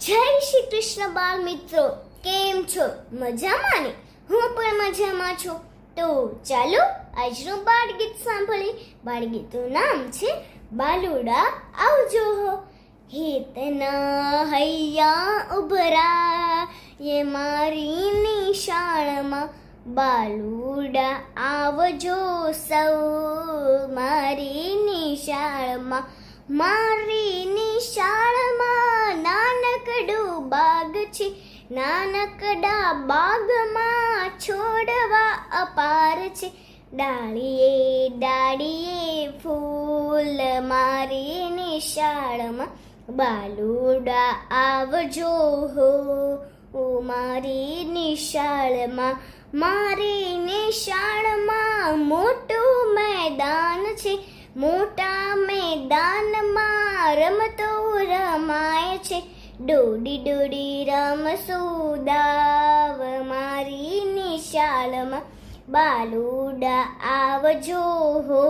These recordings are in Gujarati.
જય શ્રી કૃષ્ણ બાળ મિત્રો, કેમ છો? મજામાં ને? હું પણ મજામાં છું. તો ચાલો આજનું બાળગીત સાંભળીએ. બાળગીતનું નામ છે બાલુડા આવજો હો. હેતના હૈયા ઉભરા એ મારી નિશાળમાં, બાલુડા આવજો સૌ મારી નિશાળમાં. મારી નિશાળમાં નાનકડું બાગ છે, નાનકડા બાગમાં છોડવા અપાર છે. ડાળીએ ડાળીએ ફૂલ મારી નિશાળમાં, બાલુડા આવજો હો મારી નિશાળમાં. મારી નિશાળમાં મોટું મેદાન છે, મોટા મેદાનમાં રમતો રમાય છે. દોડી દોડી રમશું દાવ મારી નિશાળમાં, બાલુડા આવજો હો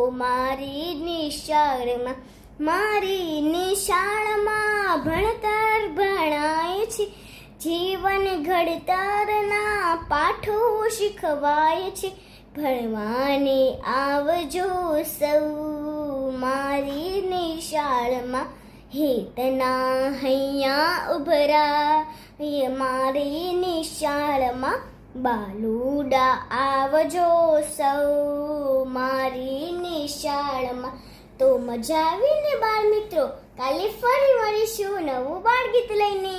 મારી નિશાળમાં. મારી નિશાળમાં ભણતર ભણાય છે, જીવન ઘડતરના પાઠો શીખવાય છે. ભણવાને આવજો સૌ મારી નિશાળમાં. હેતના હૈયા ઉભરા એ મારી નિશાળમાં, બાલુડા આવજો સૌ મારી નિશાળમાં. તો મજા આવી ને બાળ મિત્રો? કાલે ફરી મળીશું નવું બાળગીત લઈને.